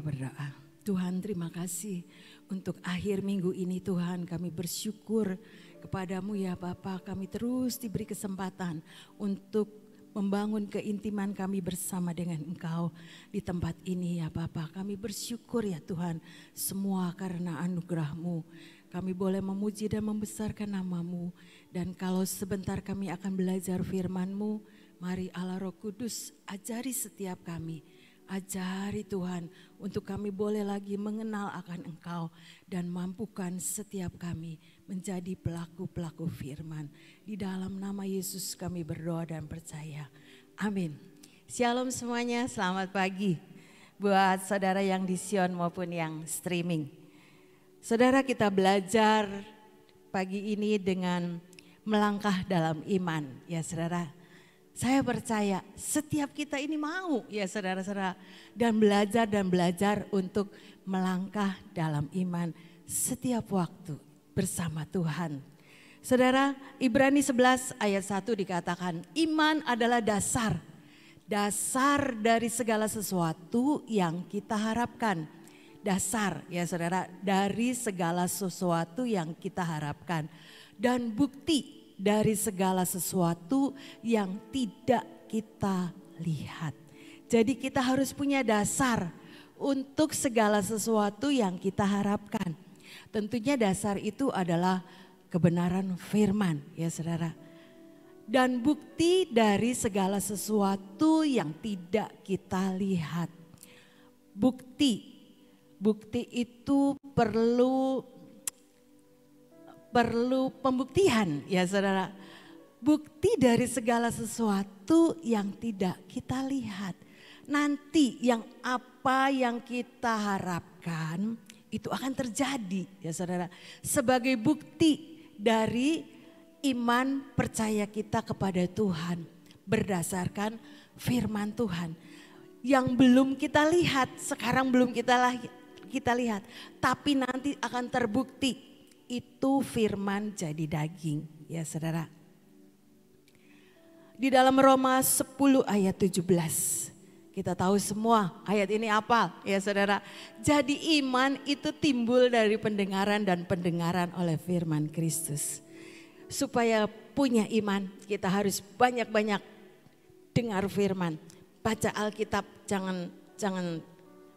berdoa. Tuhan, terima kasih untuk akhir minggu ini Tuhan, kami bersyukur kepadamu ya Bapa. Kami terus diberi kesempatan untuk membangun keintiman kami bersama dengan Engkau di tempat ini ya Bapa. Kami bersyukur ya Tuhan, semua karena anugerah-Mu. Kami boleh memuji dan membesarkan nama-Mu. Dan kalau sebentar kami akan belajar firman-Mu, mari Allah Roh Kudus ajari setiap kami. Ajari Tuhan untuk kami boleh lagi mengenal akan Engkau dan mampukan setiap kami menjadi pelaku-pelaku firman. Di dalam nama Yesus kami berdoa dan percaya. Amin. Shalom semuanya, selamat pagi buat saudara yang di Sion maupun yang streaming. Saudara, kita belajar pagi ini dengan melangkah dalam iman ya saudara. Saya percaya setiap kita ini mau ya saudara-saudara dan belajar untuk melangkah dalam iman setiap waktu bersama Tuhan. Saudara, Ibrani 11 ayat 1 dikatakan iman adalah dasar dari segala sesuatu yang kita harapkan. Dasar ya saudara dari segala sesuatu yang kita harapkan dan bukti dari segala sesuatu yang tidak kita lihat. Jadi kita harus punya dasar untuk segala sesuatu yang kita harapkan. Tentunya dasar itu adalah kebenaran firman ya saudara. Dan bukti dari segala sesuatu yang tidak kita lihat. Bukti itu perlu pembuktian ya saudara. Bukti dari segala sesuatu yang tidak kita lihat. Nanti apa yang kita harapkan itu akan terjadi ya saudara. Sebagai bukti dari iman percaya kita kepada Tuhan. Berdasarkan firman Tuhan. Yang belum kita lihat, sekarang belum kita lihat. Tapi nanti akan terbukti itu firman jadi daging ya saudara. Di dalam Roma 10 ayat 17 kita tahu semua ayat ini apa ya saudara. Jadi iman itu timbul dari pendengaran dan pendengaran oleh firman Kristus. Supaya punya iman kita harus banyak-banyak dengar firman. Baca Alkitab jangan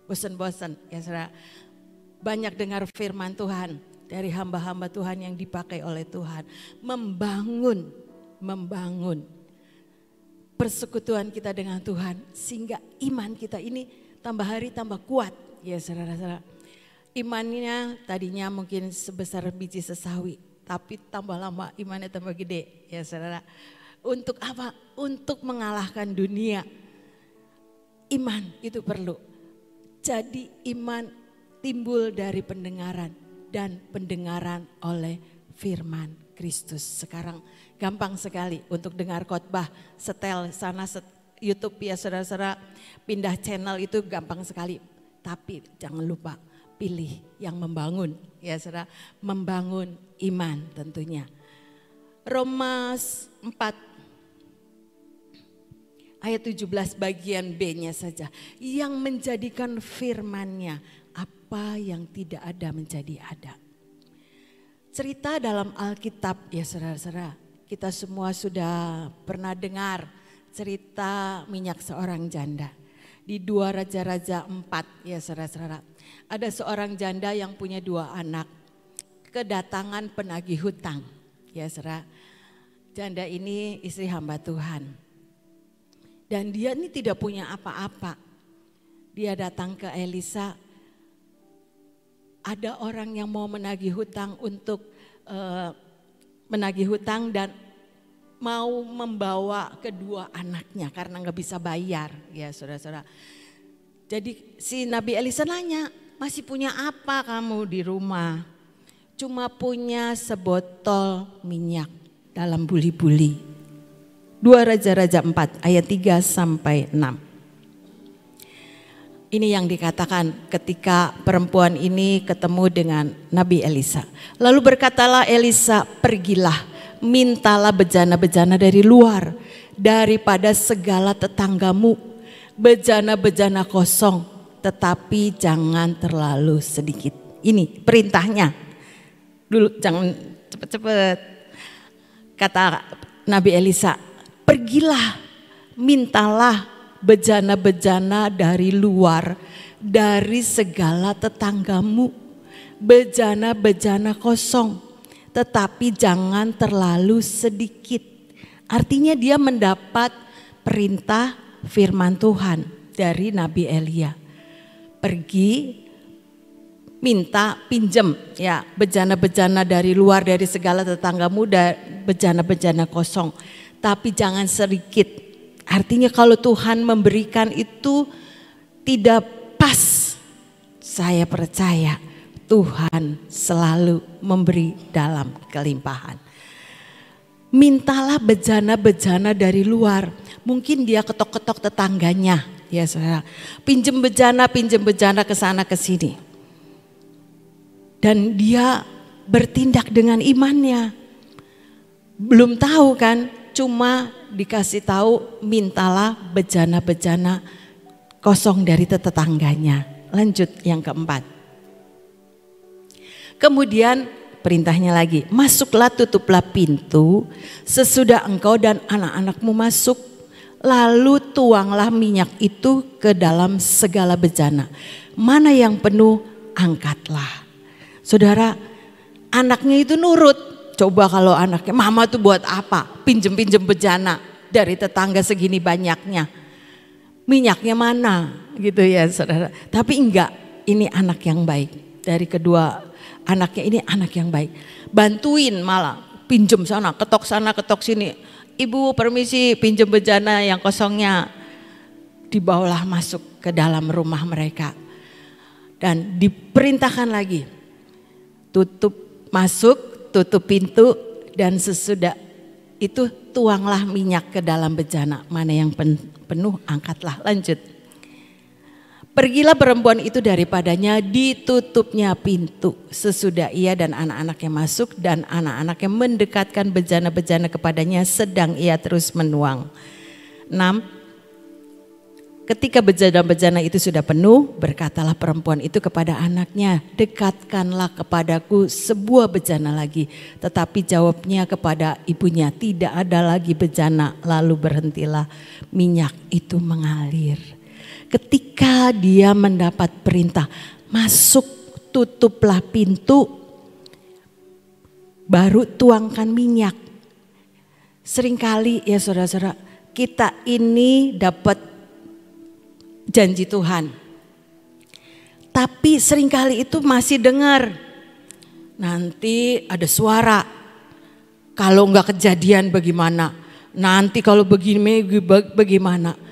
bosan-bosan ya saudara. Banyak dengar firman Tuhan dari hamba-hamba Tuhan yang dipakai oleh Tuhan. Membangun persekutuan kita dengan Tuhan. Sehingga iman kita ini tambah hari tambah kuat ya saudara-saudara. Imannya tadinya mungkin sebesar biji sesawi. Tapi tambah lama imannya tambah gede ya saudara. Untuk apa? Untuk mengalahkan dunia. Iman itu perlu. Jadi iman timbul dari pendengaran dan pendengaran oleh firman Kristus. Sekarang gampang sekali untuk dengar khotbah, setel sana YouTube ya saudara-saudara, pindah channel itu gampang sekali. Tapi jangan lupa pilih yang membangun ya saudara, membangun iman tentunya. Roma 4 ayat 17 bagian B-nya saja. Yang menjadikan firman-Nya apa yang tidak ada menjadi ada. Cerita dalam Alkitab ya saudara-saudara. Kita semua sudah pernah dengar cerita minyak seorang janda. Di 2 Raja-Raja 4 ya saudara-saudara. Ada seorang janda yang punya 2 anak. Kedatangan penagih hutang ya saudara. Janda ini istri hamba Tuhan. Dan dia ini tidak punya apa-apa. Dia datang ke Elisa. Ada orang yang mau menagih hutang untuk menagih hutang dan mau membawa kedua anaknya karena nggak bisa bayar ya saudara-saudara. Jadi si Nabi Elisa nanya, masih punya apa kamu di rumah? Cuma punya sebotol minyak dalam buli-buli. 2 Raja-Raja 4 ayat 3 sampai 6. Ini yang dikatakan ketika perempuan ini ketemu dengan Nabi Elisa. Lalu berkatalah Elisa, pergilah, mintalah bejana-bejana dari luar, daripada segala tetanggamu, bejana-bejana kosong tetapi jangan terlalu sedikit. Ini perintahnya. Dulu jangan cepet-cepet. Kata Nabi Elisa, pergilah, mintalah bejana-bejana dari luar, dari segala tetanggamu, bejana-bejana kosong, tetapi jangan terlalu sedikit. Artinya dia mendapat perintah firman Tuhan dari Nabi Elia. Pergi, minta, pinjem ya bejana-bejana dari luar, dari segala tetanggamu, bejana-bejana kosong, tapi jangan sedikit. Artinya kalau Tuhan memberikan itu tidak pas, saya percaya Tuhan selalu memberi dalam kelimpahan. Mintalah bejana-bejana dari luar. Mungkin dia ketok-ketok tetangganya, ya saudara. Pinjem bejana ke sana ke sini. Dan dia bertindak dengan imannya. Belum tahu kan, cuma dikasih tahu mintalah bejana-bejana kosong dari tetangganya. Lanjut yang keempat. Kemudian perintahnya lagi, masuklah, tutuplah pintu sesudah engkau dan anak-anakmu masuk, lalu tuanglah minyak itu ke dalam segala bejana. Mana yang penuh, angkatlah. Saudara, anaknya itu nurut. Coba kalau anaknya, mama tuh buat apa? Pinjem-pinjem bejana dari tetangga segini banyaknya. Minyaknya mana? Gitu ya saudara. Tapi enggak, ini anak yang baik. Dari kedua anaknya ini anak yang baik. Bantuin malah, pinjem sana, ketok sini. Ibu permisi pinjem bejana yang kosongnya. Dibawalah masuk ke dalam rumah mereka. Dan diperintahkan lagi. Tutup pintu dan sesudah itu tuanglah minyak ke dalam bejana. Mana yang penuh angkatlah. Lanjut. Pergilah perempuan itu daripadanya, ditutupnya pintu sesudah ia dan anak-anaknya masuk, dan anak-anaknya mendekatkan bejana-bejana kepadanya sedang ia terus menuang. 6. Ketika bejana-bejana itu sudah penuh, berkatalah perempuan itu kepada anaknya, dekatkanlah kepadaku sebuah bejana lagi. Tetapi jawabnya kepada ibunya, tidak ada lagi bejana. Lalu berhentilah minyak itu mengalir. Ketika dia mendapat perintah, masuk, tutuplah pintu, baru tuangkan minyak. Seringkali ya saudara-saudara, kita ini dapat janji Tuhan. Tapi seringkali itu masih dengar. Nanti ada suara. Kalau enggak kejadian bagaimana? Nanti kalau begini bagaimana?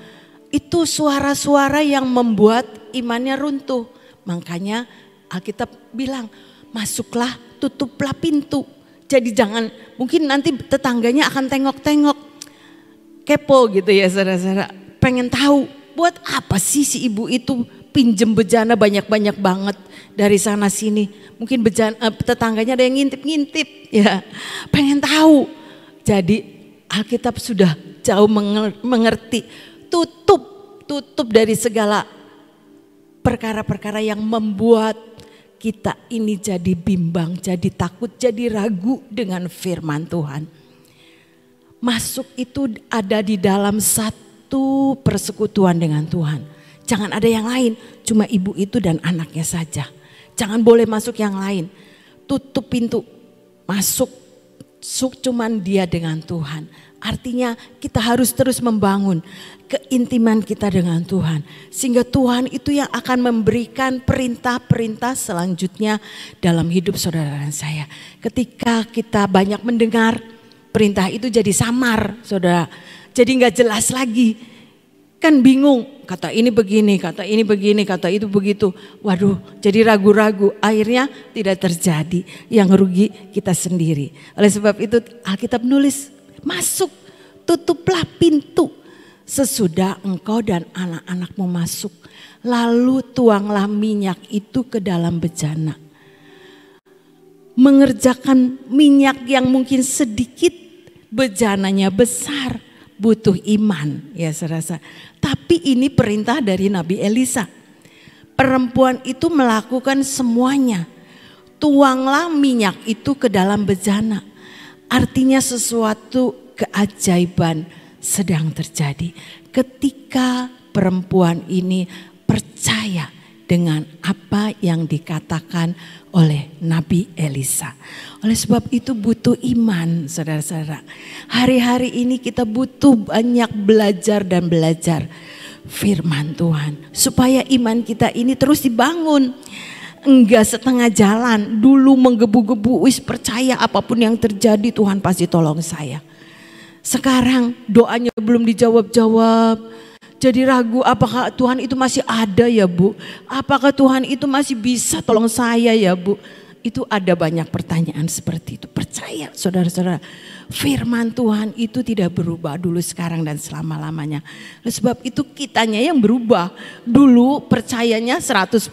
Itu suara-suara yang membuat imannya runtuh. Makanya Alkitab bilang, masuklah, tutuplah pintu. Jadi jangan, mungkin nanti tetangganya akan tengok-tengok. Kepo gitu ya saudara-saudara. Pengen tahu. Buat apa sih si ibu itu pinjem bejana banyak-banyak banget dari sana sini. Mungkin tetangganya ada yang ngintip-ngintip ya. Pengen tahu. Jadi Alkitab sudah jauh mengerti. Tutup dari segala perkara-perkara yang membuat kita ini jadi bimbang, jadi takut, jadi ragu dengan firman Tuhan. Masuk itu ada di dalam satu persekutuan dengan Tuhan. Jangan ada yang lain, cuma ibu itu dan anaknya saja. Jangan boleh masuk yang lain. Tutup pintu, masuk cuman dia dengan Tuhan. Artinya kita harus terus membangun keintiman kita dengan Tuhan. Sehingga Tuhan itu yang akan memberikan perintah-perintah selanjutnya dalam hidup saudara dan saya. Ketika kita banyak mendengar, perintah itu jadi samar saudara. Jadi gak jelas lagi, kan bingung, kata ini begini, kata ini begini, kata itu begitu. Waduh, jadi ragu-ragu, akhirnya tidak terjadi. Yang rugi kita sendiri. Oleh sebab itu Alkitab nulis, masuk, tutuplah pintu sesudah engkau dan anak-anakmu masuk. Lalu tuanglah minyak itu ke dalam bejana. Mengerjakan minyak yang mungkin sedikit, bejananya besar. Butuh iman ya serasa. Tapi ini perintah dari Nabi Elisa. perempuan itu melakukan semuanya. Tuanglah minyak itu ke dalam bejana. Artinya sesuatu keajaiban sedang terjadi ketika perempuan ini percaya dengan apa yang dikatakan oleh Nabi Elisa. Oleh sebab itu butuh iman, saudara-saudara. Hari-hari ini kita butuh banyak belajar dan belajar firman Tuhan. Supaya iman kita ini terus dibangun. Enggak setengah jalan, dulu menggebu-gebu, wis percaya apapun yang terjadi Tuhan pasti tolong saya. Sekarang doanya belum dijawab-jawab. Jadi ragu, apakah Tuhan itu masih ada ya Bu? Apakah Tuhan itu masih bisa tolong saya ya Bu? Itu ada banyak pertanyaan seperti itu. Percaya saudara-saudara, firman Tuhan itu tidak berubah dulu, sekarang dan selama-lamanya. Sebab itu kitanya yang berubah. Dulu percayanya 100%.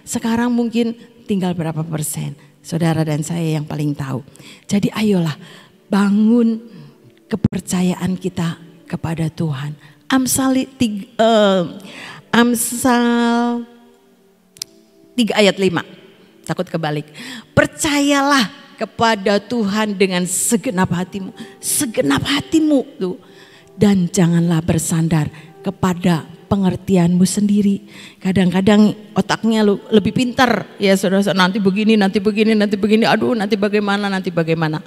Sekarang mungkin tinggal berapa persen. Saudara dan saya yang paling tahu. Jadi ayolah bangun kepercayaan kita kepada Tuhan. Amsal 3 ayat 5. Takut kebalik. Percayalah kepada Tuhan dengan segenap hatimu. Segenap hatimu tuh. Dan janganlah bersandar kepada pengertianmu sendiri. Kadang-kadang otaknya lebih pintar. Ya saudara-saudara, nanti begini, nanti begini, nanti begini. Aduh nanti bagaimana, nanti bagaimana.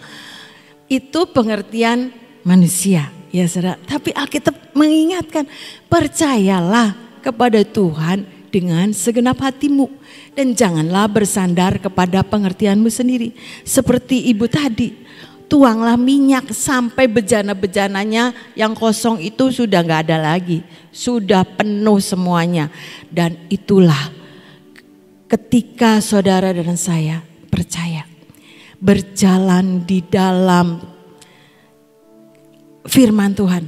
Itu pengertian manusia. Ya saudara, tapi Alkitab mengingatkan, percayalah kepada Tuhan dengan segenap hatimu. Dan janganlah bersandar kepada pengertianmu sendiri. Seperti ibu tadi, tuanglah minyak sampai bejana-bejananya yang kosong itu sudah gak ada lagi. Sudah penuh semuanya. Dan itulah ketika saudara dan saya percaya. Berjalan di dalam firman Tuhan,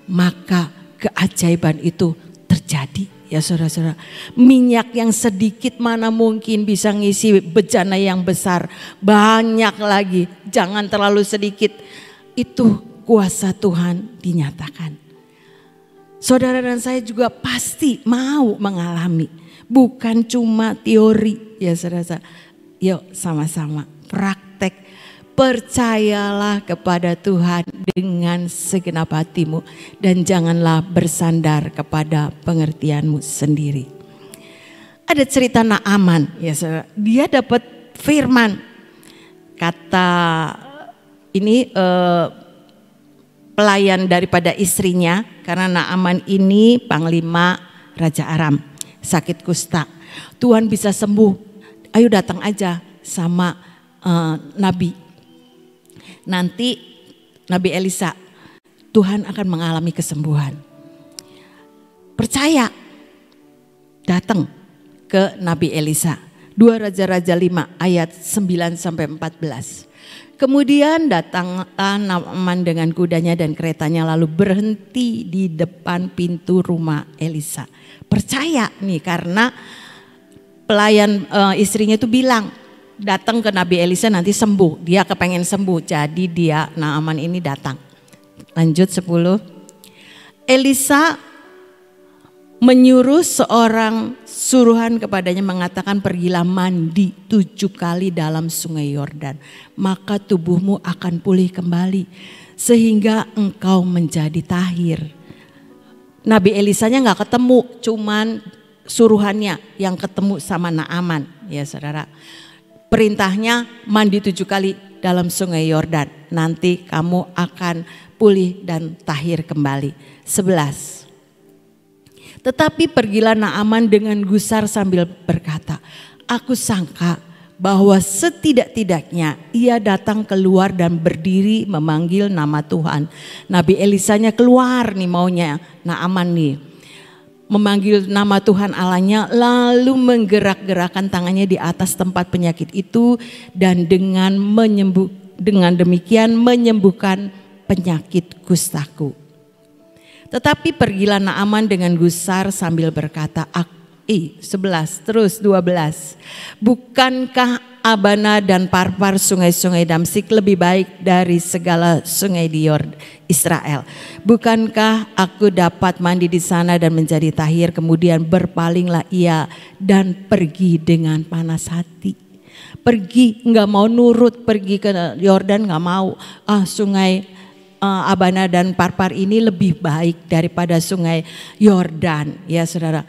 maka keajaiban itu terjadi. Ya saudara-saudara, minyak yang sedikit mana mungkin bisa ngisi bejana yang besar. Banyak lagi, jangan terlalu sedikit. Itu kuasa Tuhan dinyatakan. Saudara dan saya juga pasti mau mengalami. Bukan cuma teori. Ya saudara-saudara, yuk sama-sama praktek. Percayalah kepada Tuhan dengan segenap hatimu dan janganlah bersandar kepada pengertianmu sendiri. Ada cerita Naaman, ya saudara. Dia dapat firman. Kata ini pelayan daripada istrinya, karena Naaman ini panglima Raja Aram, sakit kusta. Tuhan bisa sembuh. Ayo datang aja sama Nabi. Nanti Nabi Elisa, Tuhan akan mengalami kesembuhan. Percaya, datang ke Nabi Elisa. 2 Raja-Raja 5 ayat 9-14. Kemudian datanglah Naaman dengan kudanya dan keretanya lalu berhenti di depan pintu rumah Elisa. Percaya nih, karena pelayan istrinya itu bilang, datang ke Nabi Elisa nanti sembuh. Dia kepengen sembuh, jadi dia Naaman ini datang. Lanjut 10. Elisa menyuruh seorang suruhan kepadanya mengatakan, pergilah mandi 7 kali dalam sungai Yordan. Maka tubuhmu akan pulih kembali sehingga engkau menjadi tahir. Nabi Elisanya gak ketemu, cuman suruhannya yang ketemu sama Naaman. Ya saudara. Perintahnya mandi 7 kali dalam sungai Yordan. Nanti kamu akan pulih dan tahir kembali. 11. Tetapi pergilah Naaman dengan gusar sambil berkata, aku sangka bahwa setidak-tidaknya ia datang keluar dan berdiri memanggil nama Tuhan. Nabi Elisanya keluar nih maunya Naaman nih. Memanggil nama Tuhan Allahnya, lalu menggerak-gerakkan tangannya di atas tempat penyakit itu dan dengan demikian menyembuhkan penyakit kustaku. Tetapi pergilah Naaman dengan gusar sambil berkata, 11 terus 12. Bukankah Abana dan Parpar sungai-sungai Damsik lebih baik dari segala sungai di Israel? Bukankah aku dapat mandi di sana dan menjadi tahir? Kemudian berpalinglah ia dan pergi dengan panas hati. Pergi, nggak mau nurut, pergi ke Yordan nggak mau. Sungai Abana dan Parpar ini lebih baik daripada sungai Yordan, ya saudara.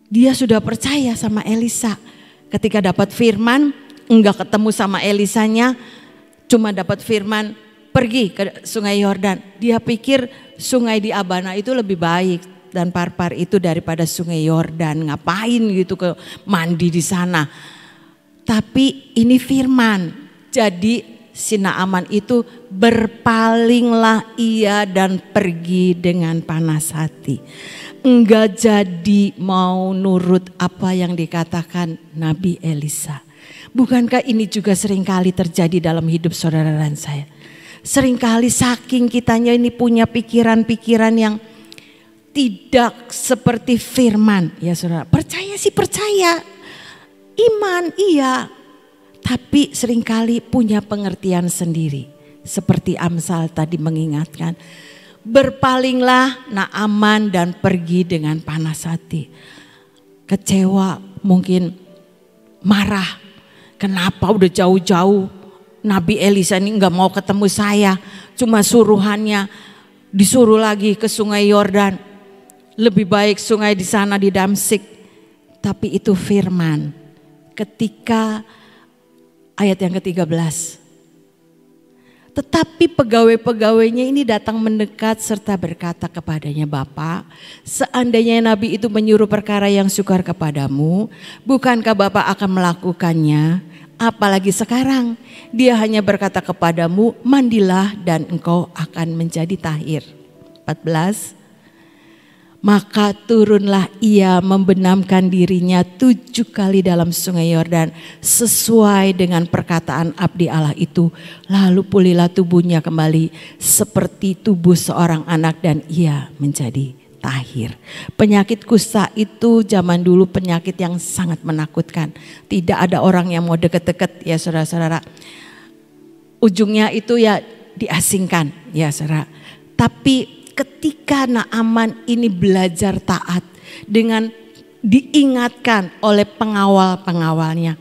Dia sudah percaya sama Elisa. Ketika dapat firman, enggak ketemu sama Elisanya, cuma dapat firman pergi ke sungai Yordan. Dia pikir sungai di Abana itu lebih baik dan Parpar itu daripada sungai Yordan. Ngapain gitu ke mandi di sana. Tapi ini firman. Jadi si Naaman itu berpalinglah ia dan pergi dengan panas hati. Enggak jadi mau nurut apa yang dikatakan Nabi Elisa. Bukankah ini juga seringkali terjadi dalam hidup saudara dan saya? Seringkali saking kitanya ini punya pikiran-pikiran yang tidak seperti firman. Ya saudara, percaya sih percaya. Iman iya. Tapi seringkali punya pengertian sendiri. Seperti Amsal tadi mengingatkan. Berpalinglah Naaman dan pergi dengan panas hati. Kecewa, mungkin marah. Kenapa udah jauh-jauh Nabi Elisa ini gak mau ketemu saya. Cuma suruhannya disuruh lagi ke sungai Yordan. Lebih baik sungai di sana di Damsik. Tapi itu firman. Ketika ayat yang ke-13. Tetapi pegawai-pegawainya ini datang mendekat serta berkata kepadanya, Bapak, seandainya Nabi itu menyuruh perkara yang sukar kepadamu, bukankah Bapak akan melakukannya? Apalagi sekarang, dia hanya berkata kepadamu, mandilah dan engkau akan menjadi tahir. 14. Maka turunlah ia membenamkan dirinya 7 kali dalam sungai Yordan sesuai dengan perkataan abdi Allah itu. Lalu pulihlah tubuhnya kembali seperti tubuh seorang anak dan ia menjadi tahir. Penyakit kusta itu zaman dulu penyakit yang sangat menakutkan. Tidak ada orang yang mau deket-deket ya saudara-saudara. Ujungnya itu ya diasingkan ya saudara. Tapi ketika Naaman ini belajar taat dengan diingatkan oleh pengawal-pengawalnya.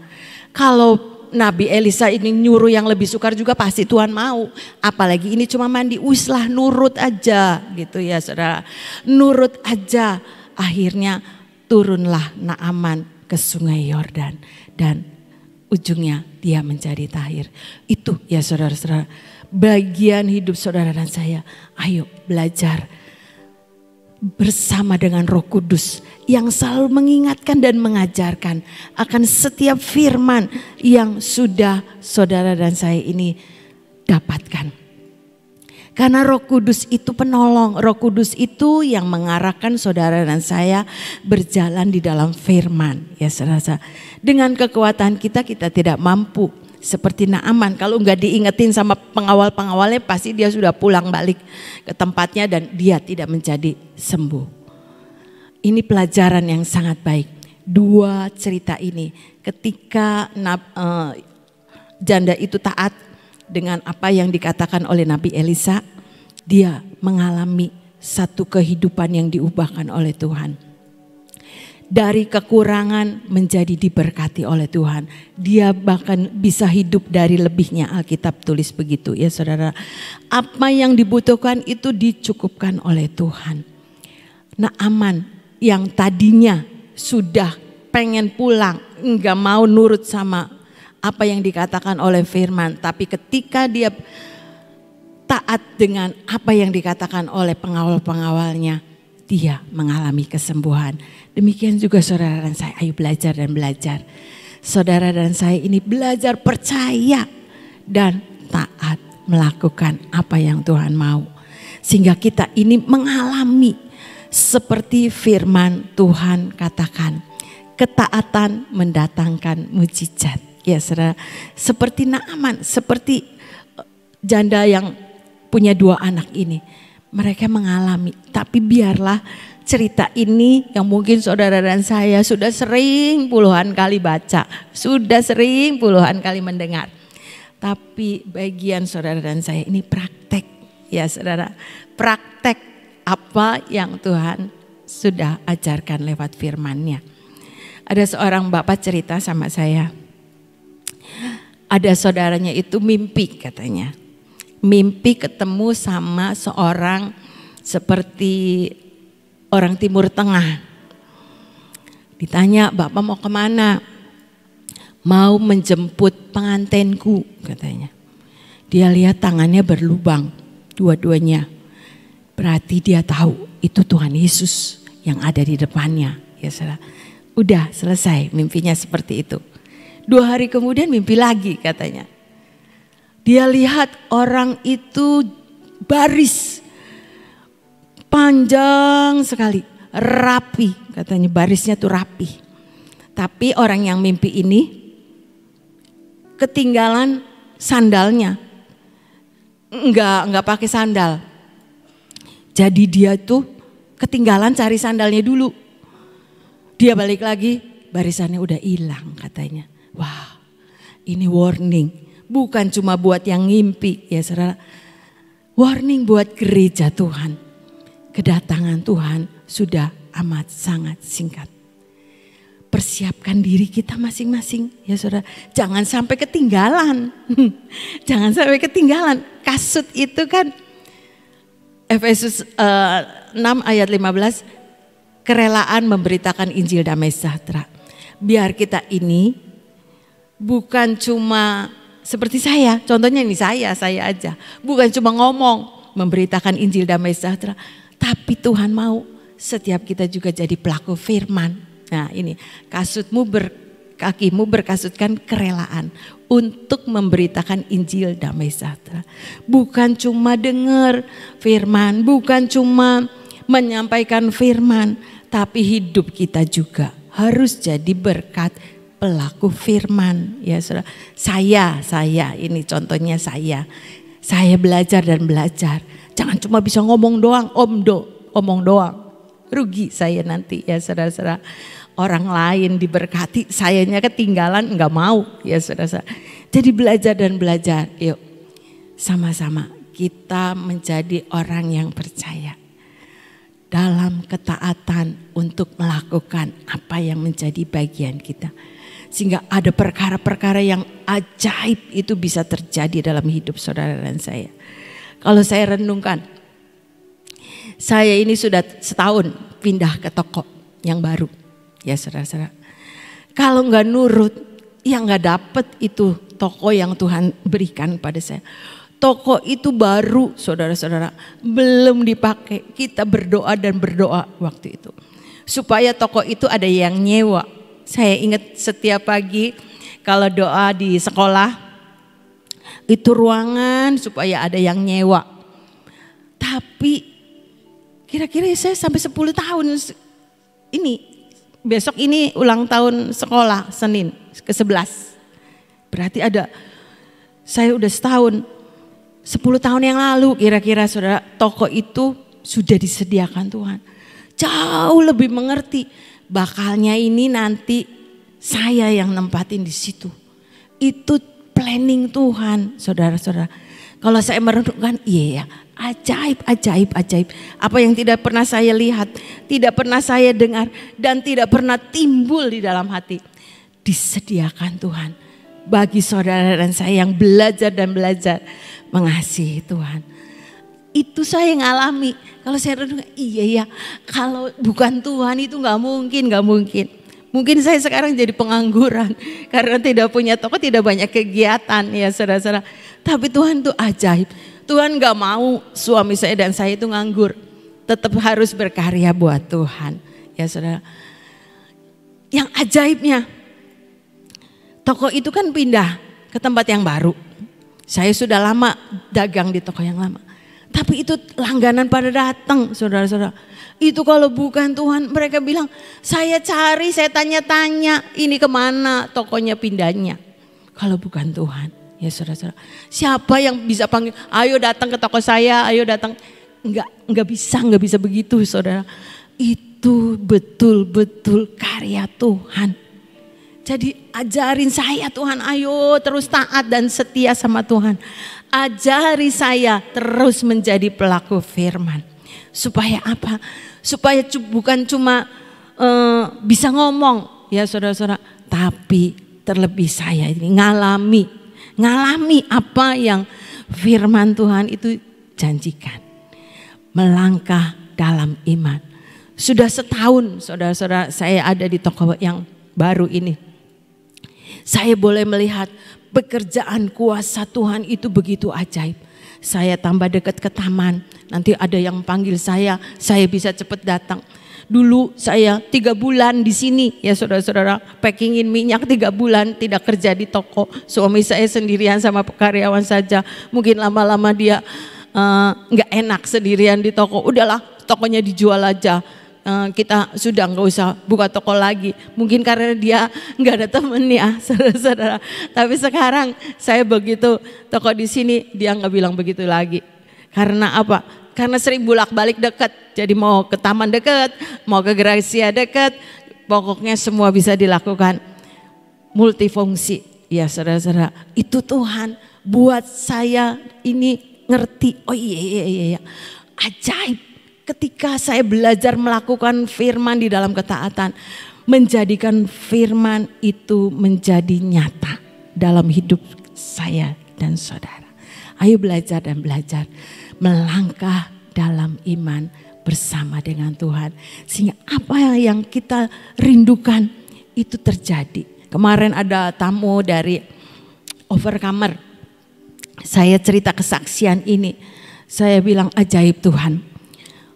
Kalau Nabi Elisa ini nyuruh yang lebih sukar juga pasti Tuhan mau. Apalagi ini cuma mandi, uslah nurut aja gitu ya saudara. Nurut aja. Akhirnya turunlah Naaman ke sungai Yordan. Dan ujungnya dia menjadi tahir. Itu ya saudara-saudara. Bagian hidup saudara dan saya, ayo belajar bersama dengan Roh Kudus yang selalu mengingatkan dan mengajarkan akan setiap firman yang sudah saudara dan saya ini dapatkan. Karena Roh Kudus itu penolong, Roh Kudus itu yang mengarahkan saudara dan saya berjalan di dalam firman. Ya saudara, dengan kekuatan kita tidak mampu. Seperti Naaman, kalau enggak diingetin sama pengawal-pengawalnya pasti dia sudah pulang balik ke tempatnya dan dia tidak menjadi sembuh. Ini pelajaran yang sangat baik. 2 cerita ini ketika janda itu taat dengan apa yang dikatakan oleh Nabi Elisa, dia mengalami satu kehidupan yang diubahkan oleh Tuhan. Dari kekurangan menjadi diberkati oleh Tuhan. Dia bahkan bisa hidup dari lebihnya, Alkitab tulis begitu ya saudara. Apa yang dibutuhkan itu dicukupkan oleh Tuhan. Naaman yang tadinya sudah pengen pulang, enggak mau nurut sama apa yang dikatakan oleh firman. Tapi ketika dia taat dengan apa yang dikatakan oleh pengawal-pengawalnya, dia mengalami kesembuhan. Demikian juga saudara dan saya, ayo belajar dan belajar. Saudara dan saya ini belajar percaya dan taat melakukan apa yang Tuhan mau. Sehingga kita ini mengalami seperti firman Tuhan katakan. Ketaatan mendatangkan mujizat. Ya saudara, seperti Naaman, seperti janda yang punya 2 anak ini. Mereka mengalami, tapi biarlah cerita ini yang mungkin saudara dan saya sudah sering puluhan kali baca, sudah sering puluhan kali mendengar. Tapi bagian saudara dan saya ini praktek, ya saudara, praktek apa yang Tuhan sudah ajarkan lewat firman-Nya. Ada seorang bapak cerita sama saya, ada saudaranya itu mimpi katanya. Mimpi ketemu sama seorang seperti orang Timur Tengah. Ditanya, Bapak mau kemana? Mau menjemput pengantenku katanya. Dia lihat tangannya berlubang dua-duanya. Berarti dia tahu itu Tuhan Yesus yang ada di depannya. Ya saudara. Udah selesai mimpinya seperti itu. 2 hari kemudian mimpi lagi katanya. Dia lihat orang itu baris, panjang sekali, rapi, katanya barisnya tuh rapi. Tapi orang yang mimpi ini ketinggalan sandalnya, enggak pakai sandal. Jadi dia tuh ketinggalan cari sandalnya dulu. Dia balik lagi, barisannya udah hilang katanya. Wah, ini warning. Bukan cuma buat yang ngimpi ya saudara. Warning buat gereja Tuhan. Kedatangan Tuhan sudah amat sangat singkat. Persiapkan diri kita masing-masing ya saudara. Jangan sampai ketinggalan. Jangan sampai ketinggalan. Kasut itu kan Efesus 6 ayat 15. Kerelaan memberitakan Injil damai sejahtera. Biar kita ini bukan cuma seperti saya, contohnya ini saya aja. Bukan cuma ngomong, memberitakan Injil damai sejahtera. Tapi Tuhan mau setiap kita juga jadi pelaku firman. Nah ini, kakimu berkasutkan kerelaan untuk memberitakan Injil damai sejahtera. Bukan cuma dengar firman, bukan cuma menyampaikan firman. Tapi hidup kita juga harus jadi berkat pelaku firman ya saudara. Saya ini contohnya saya belajar dan belajar. Jangan cuma bisa ngomong doang, omong doang. Rugi saya nanti ya saudara-saudara. Orang lain diberkati, sayanya ketinggalan enggak mau ya saudara-saudara. Jadi belajar dan belajar, yuk sama-sama kita menjadi orang yang percaya. Dalam ketaatan untuk melakukan apa yang menjadi bagian kita. Sehingga ada perkara-perkara yang ajaib itu bisa terjadi dalam hidup saudara dan saya. Kalau saya renungkan, saya ini sudah setahun pindah ke toko yang baru. Ya saudara-saudara. Kalau nggak nurut, ya nggak dapet itu toko yang Tuhan berikan pada saya. Toko itu baru saudara-saudara, belum dipakai. Kita berdoa dan berdoa waktu itu. Supaya toko itu ada yang nyewa. Saya ingat setiap pagi kalau doa di sekolah, itu ruangan supaya ada yang nyewa. Tapi kira-kira saya sampai 10 tahun ini, besok ini ulang tahun sekolah Senin ke-11. Berarti saya udah setahun. 10 tahun yang lalu kira-kira saudara, toko itu sudah disediakan Tuhan. Jauh lebih mengerti, bakalnya ini nanti saya yang nempatin di situ. Itu planning Tuhan saudara-saudara. Kalau saya merenungkan, iya ya, ajaib. Apa yang tidak pernah saya lihat, tidak pernah saya dengar, dan tidak pernah timbul di dalam hati. Disediakan Tuhan bagi saudara dan saya yang belajar dan belajar mengasihi Tuhan. Itu saya ngalami. Kalau saya renung, iya ya, kalau bukan Tuhan itu gak mungkin. Mungkin saya sekarang jadi pengangguran karena tidak punya toko, tidak banyak kegiatan ya saudara-saudara. Tapi Tuhan itu ajaib. Tuhan gak mau suami saya dan saya itu nganggur. Tetap harus berkarya buat Tuhan ya saudara. Yang ajaibnya, toko itu kan pindah ke tempat yang baru. Saya sudah lama dagang di toko yang lama. Tapi itu langganan pada datang saudara-saudara. Itu kalau bukan Tuhan, mereka bilang, saya cari, saya tanya-tanya, ini kemana tokonya pindahnya. Kalau bukan Tuhan, ya saudara-saudara. Siapa yang bisa panggil, ayo datang ke toko saya, ayo datang. nggak bisa begitu, saudara. Itu betul-betul karya Tuhan. Jadi ajarin saya Tuhan, ayo terus taat dan setia sama Tuhan. Ajari saya terus menjadi pelaku firman. Supaya apa? Supaya bukan cuma bisa ngomong ya saudara-saudara, tapi terlebih saya ini ngalami apa yang firman Tuhan itu janjikan. Melangkah dalam iman. Sudah setahun saudara-saudara saya ada di toko yang baru ini. Saya boleh melihat pekerjaan kuasa Tuhan itu begitu ajaib. Saya tambah dekat ke taman, nanti ada yang panggil saya bisa cepat datang. Dulu saya 3 bulan di sini ya saudara-saudara, packingin minyak 3 bulan, tidak kerja di toko. Suami saya sendirian sama karyawan saja. Mungkin lama-lama dia nggak enak sendirian di toko. Udahlah, tokonya dijual aja. Kita sudah nggak usah buka toko lagi. Mungkin karena dia nggak ada temennya, saudara-saudara. Tapi sekarang saya begitu toko di sini, dia nggak bilang begitu lagi. Karena apa? Karena sering bolak-balik dekat. Jadi mau ke taman dekat, mau ke Gracia dekat, pokoknya semua bisa dilakukan. Multifungsi, ya saudara-saudara. Itu Tuhan buat saya ini ngerti. Oh iya, ajaib. Ketika saya belajar melakukan firman di dalam ketaatan, menjadikan firman itu menjadi nyata dalam hidup saya dan saudara. Ayo belajar dan belajar melangkah dalam iman bersama dengan Tuhan. Sehingga apa yang kita rindukan itu terjadi. Kemarin ada tamu dari Overcomer. Saya cerita kesaksian ini. Saya bilang ajaib Tuhan.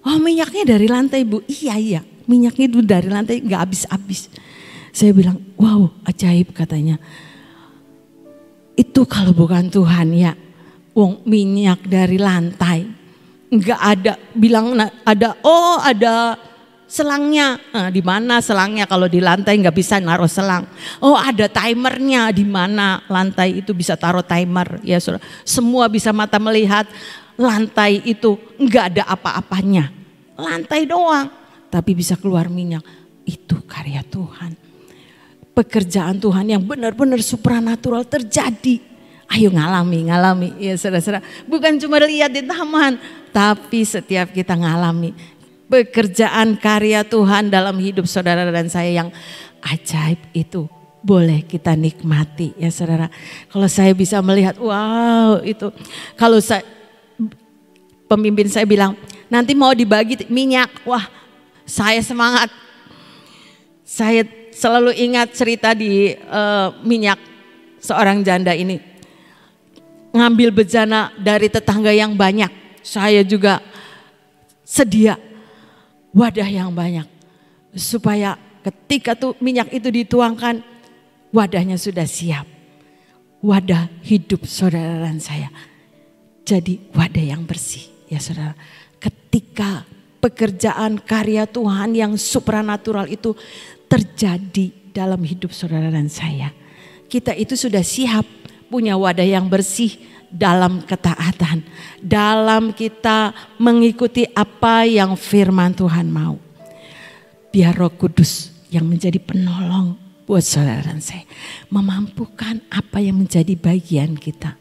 Oh minyaknya dari lantai Bu, iya minyaknya itu dari lantai gak habis-habis. Saya bilang wow ajaib katanya. Itu kalau bukan Tuhan ya, wong minyak dari lantai. Gak ada, bilang ada, oh ada selangnya. Nah, di mana selangnya kalau di lantai gak bisa naruh selang. Oh ada timernya, di mana lantai itu bisa taruh timer. Ya semua bisa mata melihat. Lantai itu enggak ada apa-apanya, lantai doang, tapi bisa keluar minyak. Itu karya Tuhan, pekerjaan Tuhan yang benar-benar supranatural terjadi. Ayo ngalami ya saudara-saudara. Bukan cuma lihat di taman, tapi setiap kita ngalami pekerjaan karya Tuhan dalam hidup saudara dan saya yang ajaib itu. Boleh kita nikmati ya saudara. Kalau saya bisa melihat, wow itu, kalau pemimpin saya bilang, nanti mau dibagi minyak. Wah, saya semangat. Saya selalu ingat cerita di minyak seorang janda ini. Ngambil bejana dari tetangga yang banyak. Saya juga sedia wadah yang banyak. Supaya ketika tuh minyak itu dituangkan, wadahnya sudah siap. Wadah hidup saudara dan saya. Jadi wadah yang bersih. Ya saudara, ketika pekerjaan karya Tuhan yang supranatural itu terjadi dalam hidup saudara dan saya. Kita itu sudah siap punya wadah yang bersih dalam ketaatan. Dalam kita mengikuti apa yang firman Tuhan mau. Biar Roh Kudus yang menjadi penolong buat saudara dan saya. Memampukan apa yang menjadi bagian kita.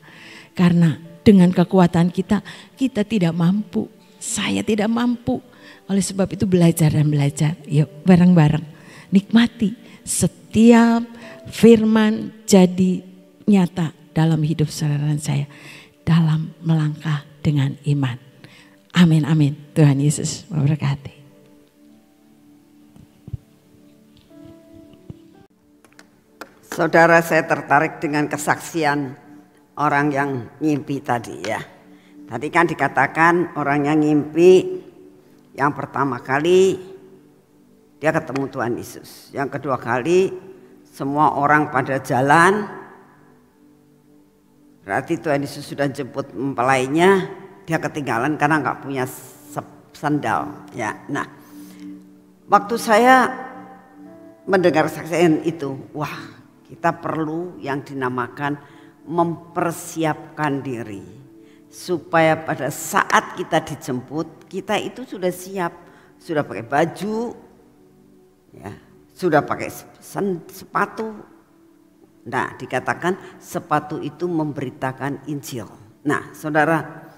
Karena dengan kekuatan kita tidak mampu. Saya tidak mampu. Oleh sebab itu belajar dan belajar. Yuk bareng-bareng. Nikmati setiap firman jadi nyata dalam hidup saudara dan saya. Dalam melangkah dengan iman. Amin, amin. Tuhan Yesus memberkati. Saudara, saya tertarik dengan kesaksian orang yang ngimpi tadi ya. Tadi kan dikatakan orang yang ngimpi yang pertama kali dia ketemu Tuhan Yesus. Yang kedua kali semua orang pada jalan. Berarti Tuhan Yesus sudah jemput mempelainya, dia ketinggalan karena nggak punya sandal ya. Nah, waktu saya mendengar kesaksian itu, wah kita perlu yang dinamakan mempersiapkan diri. supaya pada saat kita dijemput, kita itu sudah siap, sudah pakai baju, ya, sudah pakai sepatu. Nah, dikatakan sepatu itu memberitakan Injil. Nah, saudara,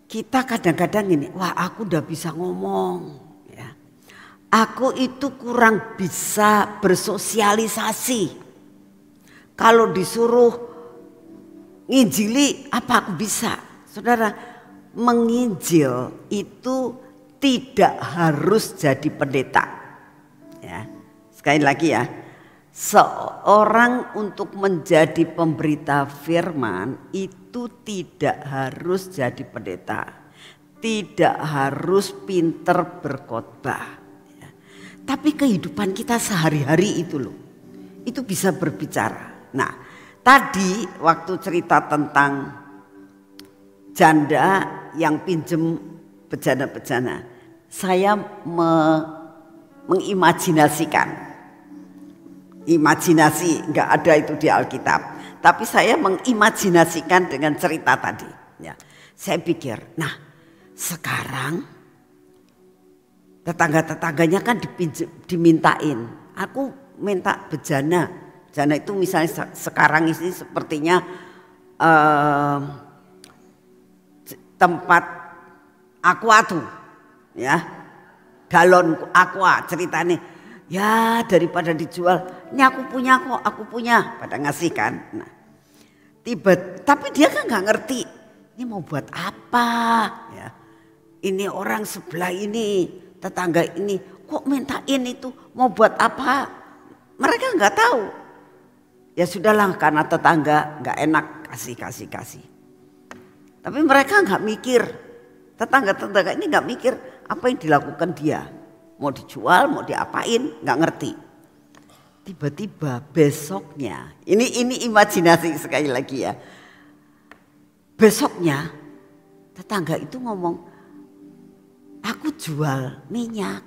kita kadang-kadang ini, wah aku udah bisa ngomong, ya. Aku itu kurang bisa bersosialisasi. Kalau disuruh nginjili, apa aku bisa? Saudara, menginjil itu tidak harus jadi pendeta. Ya, sekali lagi ya. Seorang untuk menjadi pemberita firman itu tidak harus jadi pendeta, tidak harus pinter berkhotbah, ya. Tapi kehidupan kita sehari-hari itu loh, itu bisa berbicara. Nah, tadi waktu cerita tentang janda yang pinjem bejana-bejana, saya mengimajinasikan. Imajinasi nggak ada itu di Alkitab, tapi saya mengimajinasikan dengan cerita tadi. Ya, saya pikir, nah sekarang tetangga-tetangganya kan dimintain, aku minta bejana. Bejana itu misalnya sekarang ini sepertinya tempat aqua tuh, ya, galon aqua ceritanya. Ya daripada dijual, ini aku punya kok, aku punya, pada ngasih kan. Nah, tapi dia kan nggak ngerti ini mau buat apa, ya. Ini orang sebelah ini, tetangga ini, kok mintain itu mau buat apa? Mereka nggak tahu. Ya sudahlah, karena tetangga nggak enak kasih. Tapi mereka nggak mikir, tetangga ini nggak mikir apa yang dilakukan dia. Mau dijual, mau diapain, nggak ngerti. Tiba-tiba besoknya, ini imajinasi sekali lagi ya. Besoknya tetangga itu ngomong, aku jual minyak.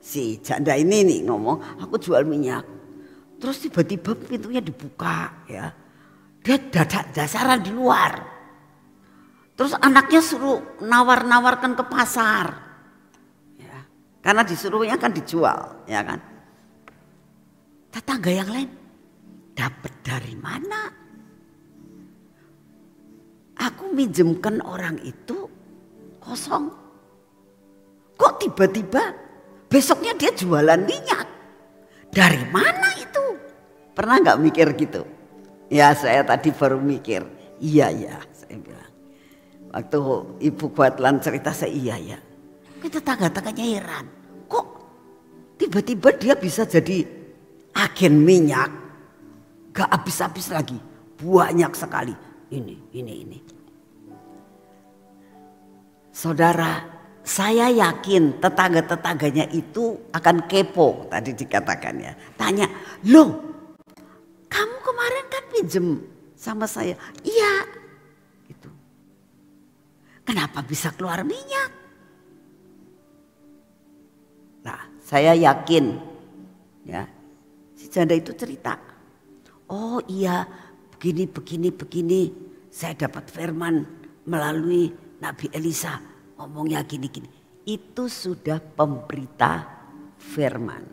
Si janda ini nih ngomong, aku jual minyak. Terus tiba-tiba pintunya dibuka, ya. Dia dasaran di luar. Terus anaknya suruh nawar-nawarkan ke pasar, ya, karena disuruhnya kan dijual, ya kan. Tetangga yang lain, dapat dari mana? Aku minjemkan orang itu kosong. Kok tiba-tiba besoknya dia jualan minyak? Dari mana itu? Pernah nggak mikir gitu? Ya saya tadi baru mikir, iya ya saya bilang. Waktu Ibu Guatlan cerita saya, iya ya. Kita tetangga-tetangganya heran. Kok tiba-tiba dia bisa jadi agen minyak? Gak habis-habis lagi. Banyak sekali. Ini. Saudara, saya yakin tetangga-tetangganya itu akan kepo. Tadi dikatakan ya. Tanya, loh kamu kemarin kan pinjem sama saya? Iya. Kenapa bisa keluar minyak? Nah, saya yakin ya, si janda itu cerita. Oh iya, begini. Saya dapat firman melalui Nabi Elisa, ngomongnya gini. Itu sudah pemberita firman.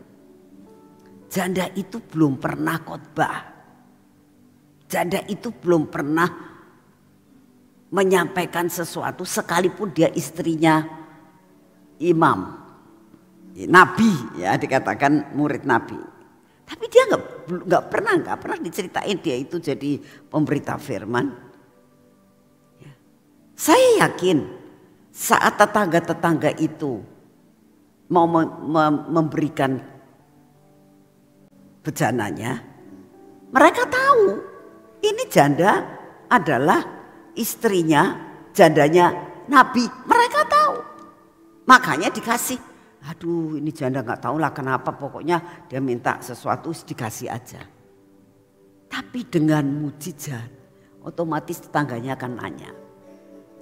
Janda itu belum pernah khotbah. Janda itu belum pernah menyampaikan sesuatu sekalipun dia istrinya imam, nabi, ya dikatakan murid nabi. Tapi dia nggak pernah diceritain dia itu jadi pemberita firman. Ya. Saya yakin saat tetangga-tetangga itu mau memberikan bejananya, mereka tahu ini janda adalah istrinya, jandanya nabi, mereka tahu. Makanya dikasih. Aduh, ini janda nggak tahu lah kenapa, pokoknya dia minta sesuatu dikasih aja. Tapi dengan mujizat, otomatis tetangganya akan nanya.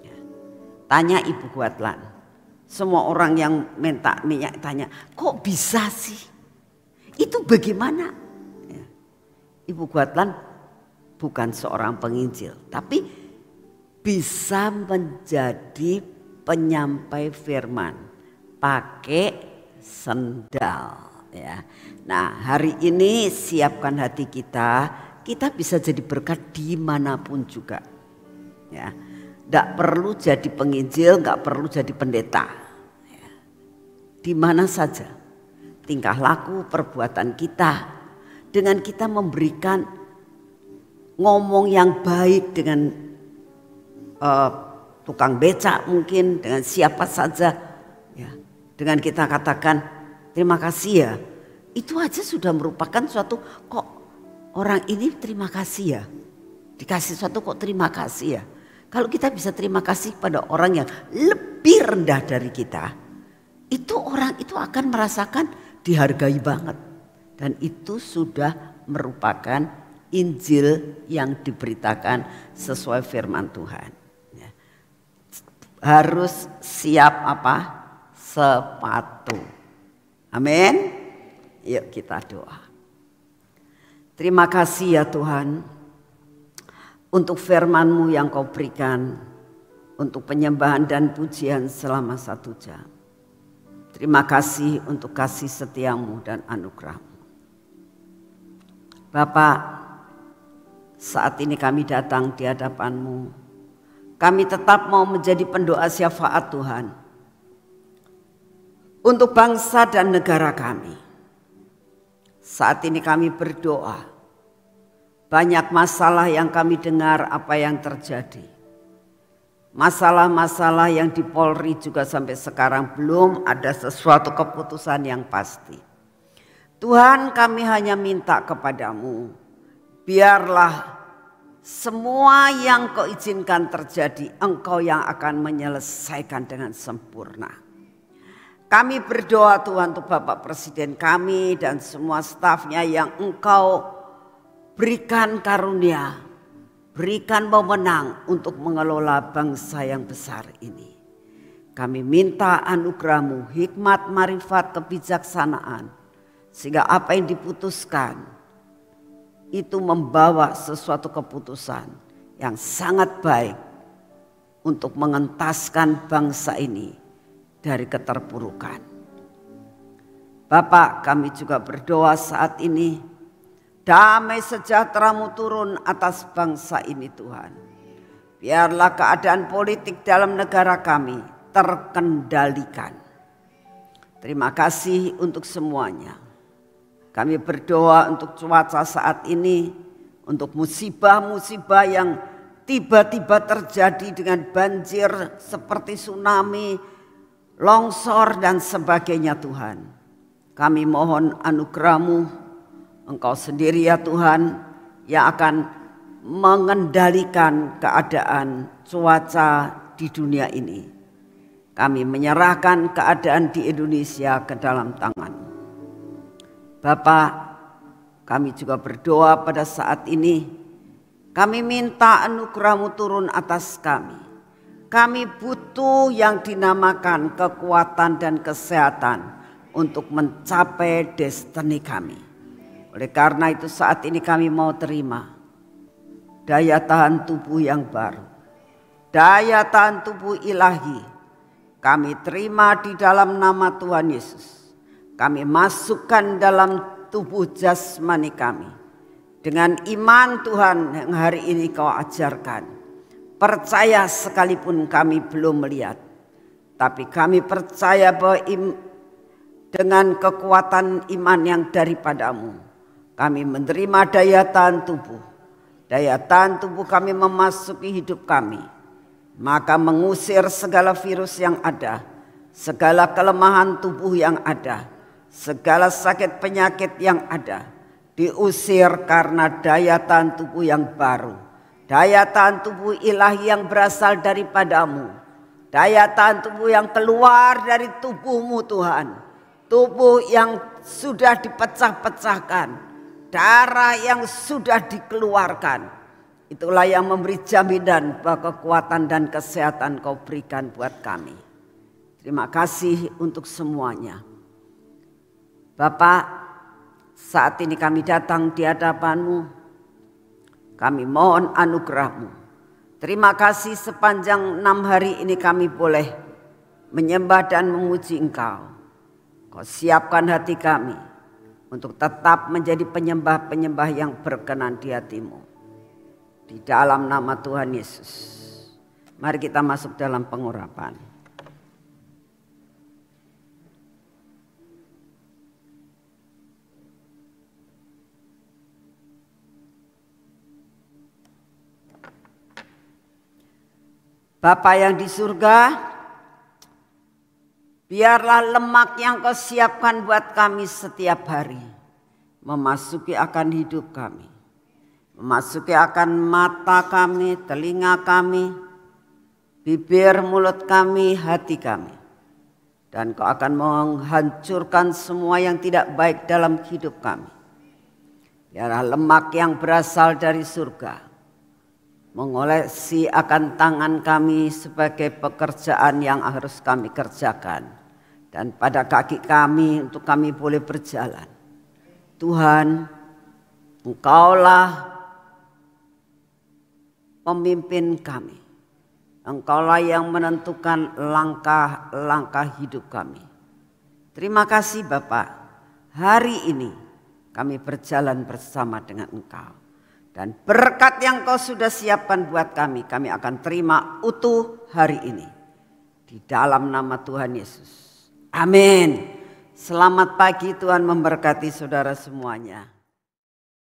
Ya. Tanya Ibu Guatlan. Semua orang yang minta minyak tanya, kok bisa sih? Itu bagaimana? Ya. Ibu Guatlan bukan seorang penginjil, tapi bisa menjadi penyampai firman pakai sendal ya. Nah, hari ini siapkan hati kita bisa jadi berkat dimanapun juga ya. Tidak perlu jadi penginjil, nggak perlu jadi pendeta ya. Di mana saja tingkah laku perbuatan kita, dengan kita memberikan ngomong yang baik dengan tukang becak mungkin, dengan siapa saja ya, dengan kita katakan terima kasih ya, itu aja sudah merupakan suatu, kok orang ini terima kasih ya, dikasih suatu kok terima kasih ya. Kalau kita bisa terima kasih pada orang yang lebih rendah dari kita, itu orang itu akan merasakan dihargai banget. Dan itu sudah merupakan Injil yang diberitakan sesuai firman Tuhan. Ya. Harus siap apa? Sepatu. Amin. Yuk kita doa. Terima kasih ya Tuhan, untuk firman-Mu yang Kau berikan, untuk penyembahan dan pujian selama 1 jam. Terima kasih untuk kasih setia-Mu dan anugerah-Mu. Bapak, saat ini kami datang di hadapan-Mu. Kami tetap mau menjadi pendoa syafaat Tuhan untuk bangsa dan negara kami. Saat ini kami berdoa. Banyak masalah yang kami dengar apa yang terjadi. Masalah-masalah yang di Polri juga sampai sekarang belum ada sesuatu keputusan yang pasti. Tuhan, kami hanya minta kepadamu, biarlah semua yang Kau izinkan terjadi, Engkau yang akan menyelesaikan dengan sempurna. Kami berdoa Tuhan untuk Bapak Presiden kami dan semua stafnya yang Engkau berikan karunia, berikan wewenang untuk mengelola bangsa yang besar ini. Kami minta anugerah-Mu, hikmat, marifat, kebijaksanaan, sehingga apa yang diputuskan itu membawa sesuatu keputusan yang sangat baik untuk mengentaskan bangsa ini dari keterpurukan. Bapak, kami juga berdoa saat ini, damai sejahtera-Mu turun atas bangsa ini Tuhan. Biarlah keadaan politik dalam negara kami terkendalikan. Terima kasih untuk semuanya. Kami berdoa untuk cuaca saat ini, untuk musibah-musibah yang tiba-tiba terjadi dengan banjir seperti tsunami, longsor dan sebagainya Tuhan. Kami mohon anugerah-Mu, Engkau sendiri ya Tuhan yang akan mengendalikan keadaan cuaca di dunia ini. Kami menyerahkan keadaan di Indonesia ke dalam tangan-Mu. Bapak, kami juga berdoa pada saat ini. Kami minta anugerah-Mu turun atas kami. Kami butuh yang dinamakan kekuatan dan kesehatan untuk mencapai destiny kami. Oleh karena itu saat ini kami mau terima daya tahan tubuh yang baru. Daya tahan tubuh ilahi kami terima di dalam nama Tuhan Yesus. Kami masukkan dalam tubuh jasmani kami. Dengan iman Tuhan yang hari ini Kau ajarkan. Percaya sekalipun kami belum melihat. Tapi kami percaya bahwa dengan kekuatan iman yang daripada-Mu, kami menerima daya tahan tubuh. Daya tahan tubuh kami memasuki hidup kami. Maka mengusir segala virus yang ada. Segala kelemahan tubuh yang ada. Segala sakit penyakit yang ada. Diusir karena daya tahan tubuh yang baru. Daya tahan tubuh ilahi yang berasal daripada-Mu. Daya tahan tubuh yang keluar dari tubuh-Mu Tuhan. Tubuh yang sudah dipecah-pecahkan. Darah yang sudah dikeluarkan. Itulah yang memberi jaminan bahwa kekuatan dan kesehatan Kau berikan buat kami. Terima kasih untuk semuanya. Bapak, saat ini kami datang di hadapan-Mu. Kami mohon anugerah-Mu. Terima kasih sepanjang 6 hari ini kami boleh menyembah dan memuji Engkau. Kau siapkan hati kami untuk tetap menjadi penyembah-penyembah yang berkenan di hati-Mu. Di dalam nama Tuhan Yesus. Mari kita masuk dalam pengurapan. Bapa yang di surga, biarlah lemak yang Kau siapkan buat kami setiap hari memasuki akan hidup kami, memasuki akan mata kami, telinga kami, bibir, mulut kami, hati kami. Dan Kau akan menghancurkan semua yang tidak baik dalam hidup kami. Biarlah lemak yang berasal dari surga mengoleksi akan tangan kami sebagai pekerjaan yang harus kami kerjakan. Dan pada kaki kami untuk kami boleh berjalan. Tuhan, Engkaulah pemimpin kami. Engkaulah yang menentukan langkah-langkah hidup kami. Terima kasih Bapak, hari ini kami berjalan bersama dengan Engkau. Dan berkat yang Kau sudah siapkan buat kami akan terima utuh hari ini. Di dalam nama Tuhan Yesus. Amin. Selamat pagi, Tuhan memberkati saudara semuanya.